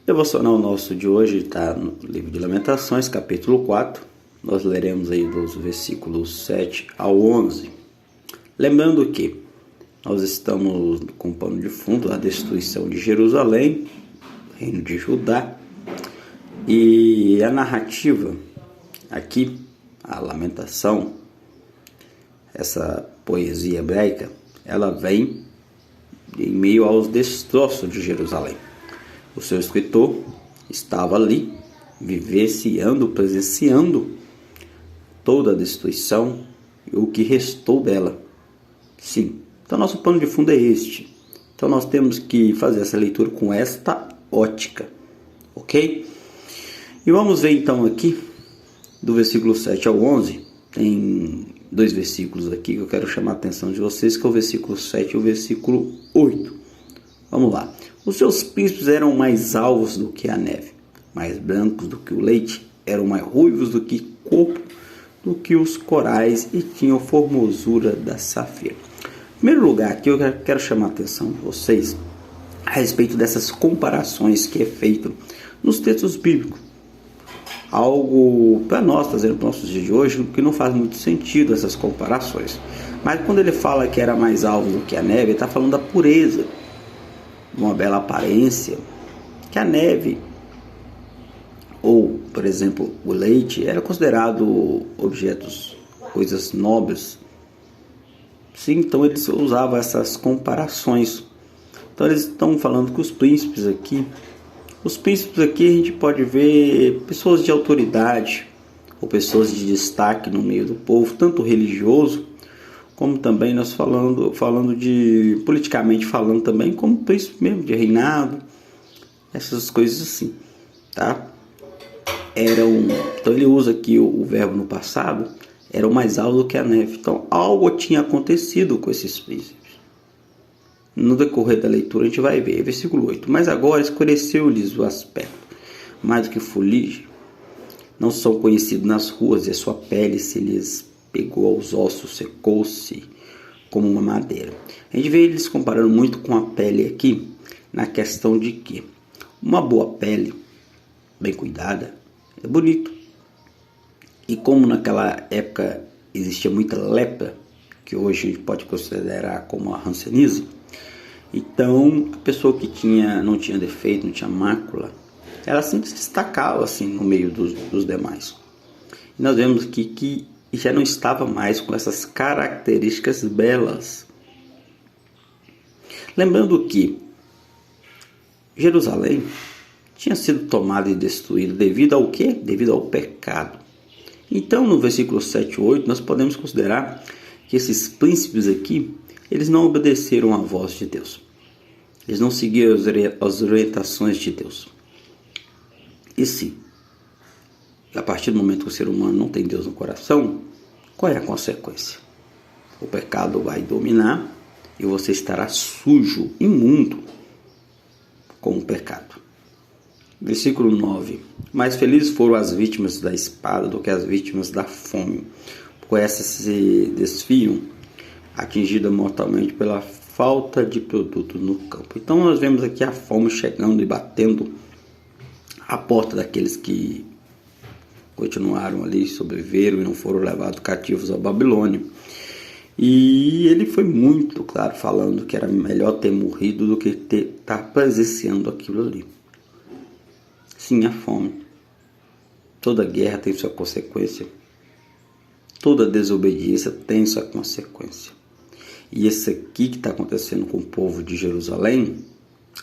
Devocional nosso de hoje está no livro de Lamentações, capítulo 4. Nós leremos aí dos versículos 7 ao 11. Lembrando que nós estamos com o pano de fundo a destruição de Jerusalém, reino de Judá, e a narrativa aqui, a lamentação, essa poesia hebraica, ela vem em meio aos destroços de Jerusalém. O seu escritor estava ali, vivenciando, presenciando toda a destruição e o que restou dela. Sim, então nosso pano de fundo é este. Então nós temos que fazer essa leitura com esta ótica, ok? E vamos ver então aqui, do versículo 7 ao 11, tem dois versículos aqui que eu quero chamar a atenção de vocês, que é o versículo 7 e o versículo 8. Vamos lá. Os seus príncipes eram mais alvos do que a neve, mais brancos do que o leite, eram mais ruivos do que corpo, do que os corais, e tinham formosura da safira. Em primeiro lugar, aqui eu quero chamar a atenção de vocês a respeito dessas comparações que é feito nos textos bíblicos. Algo para nós, trazendo para os nossos dias de hoje, que não faz muito sentido essas comparações. Mas quando ele fala que era mais alvo do que a neve, ele está falando da pureza, uma bela aparência, que a neve, ou, por exemplo, o leite, era considerado objetos, coisas nobres. Sim, então eles usavam essas comparações. Então eles estão falando que os príncipes aqui a gente pode ver pessoas de autoridade, ou pessoas de destaque no meio do povo, tanto religioso, como também nós falando de, politicamente falando também, como príncipe mesmo, de reinado, essas coisas assim, tá? Então ele usa aqui o verbo no passado, era o mais alto do que a neve. Então algo tinha acontecido com esses príncipes. No decorrer da leitura a gente vai ver, versículo 8. Mas agora escureceu-lhes o aspecto, mais do que fuligem. Não são conhecidos nas ruas, e a sua pele se lhes pegou aos ossos, secou-se como uma madeira. A gente vê eles comparando muito com a pele aqui, na questão de que uma boa pele, bem cuidada, é bonito. E como naquela época existia muita lepra, que hoje a gente pode considerar como a hanseníase, então a pessoa que não tinha defeito, não tinha mácula, ela sempre se destacava assim no meio dos demais. E nós vemos que já não estava mais com essas características belas. Lembrando que Jerusalém tinha sido tomada e destruída devido ao quê? Devido ao pecado. Então no versículo 7 e 8 nós podemos considerar que esses príncipes aqui, eles não obedeceram à voz de Deus. Eles não seguiram as orientações de Deus. E sim, a partir do momento que o ser humano não tem Deus no coração, qual é a consequência? O pecado vai dominar e você estará sujo, imundo com o pecado. Versículo 9. Mais felizes foram as vítimas da espada do que as vítimas da fome, pois essas se desfiam, atingida mortalmente pela falta de produto no campo. Então nós vemos aqui a fome chegando e batendo a porta daqueles que continuaram ali, sobreviveram e não foram levados cativos à Babilônia. E ele foi muito claro falando que era melhor ter morrido do que estar presenciando aquilo ali. Sim, a fome. Toda guerra tem sua consequência. Toda desobediência tem sua consequência. E esse aqui que está acontecendo com o povo de Jerusalém,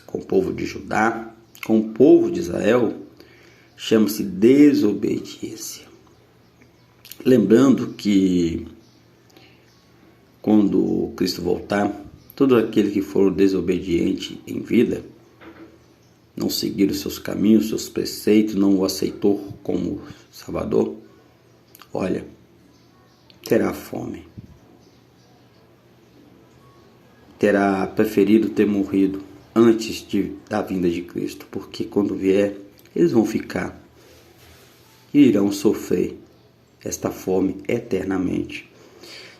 com o povo de Judá, com o povo de Israel, chama-se desobediência. Lembrando que quando Cristo voltar, todo aquele que for desobediente em vida, não seguir os seus caminhos, seus preceitos, não o aceitou como Salvador, olha, terá fome. Terá preferido ter morrido antes da vinda de Cristo, porque quando vier, eles vão ficar e irão sofrer esta fome eternamente.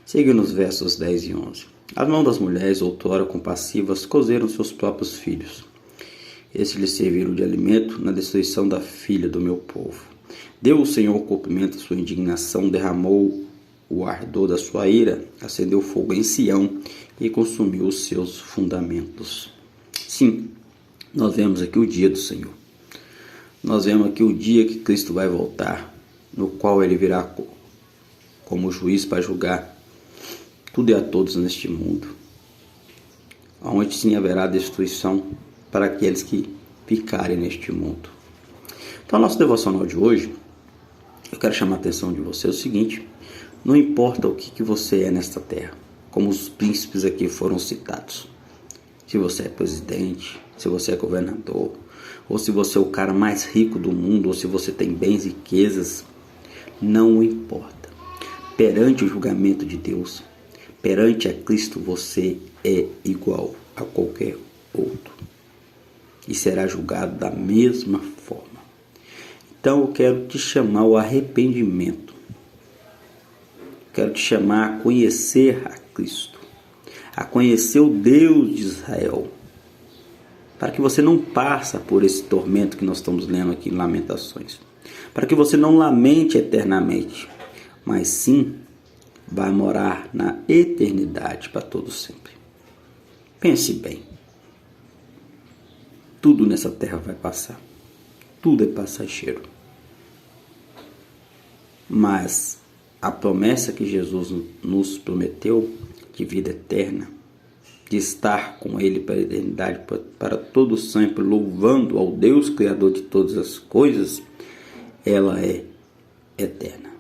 Siga nos versos 10 e 11. As mãos das mulheres, outrora compassivas, cozeram seus próprios filhos, Estes lhe serviram de alimento na destruição da filha do meu povo. Deu o Senhor cumprimento à sua indignação, derramou o ardor da sua ira, acendeu fogo em Sião e consumiu os seus fundamentos. Sim, nós vemos aqui o dia do Senhor. Nós vemos aqui o dia que Cristo vai voltar, no qual ele virá como juiz para julgar tudo e a todos neste mundo, onde sim haverá destruição para aqueles que ficarem neste mundo. Então, nosso devocional de hoje, eu quero chamar a atenção de você o seguinte: não importa o que você é nesta terra, como os príncipes aqui foram citados, se você é presidente, se você é governador, ou se você é o cara mais rico do mundo, ou se você tem bens e riquezas, não importa. Perante o julgamento de Deus, perante a Cristo, você é igual a qualquer outro e será julgado da mesma forma. Então eu quero te chamar ao arrependimento, quero te chamar a conhecer a Cristo, a conhecer o Deus de Israel, para que você não passe por esse tormento que nós estamos lendo aqui em Lamentações, para que você não lamente eternamente, mas sim vai morar na eternidade para todo sempre. Pense bem, tudo nessa terra vai passar, tudo é passageiro, mas a promessa que Jesus nos prometeu de vida eterna, de estar com Ele para a eternidade, para todo sempre, louvando ao Deus Criador de todas as coisas, ela é eterna.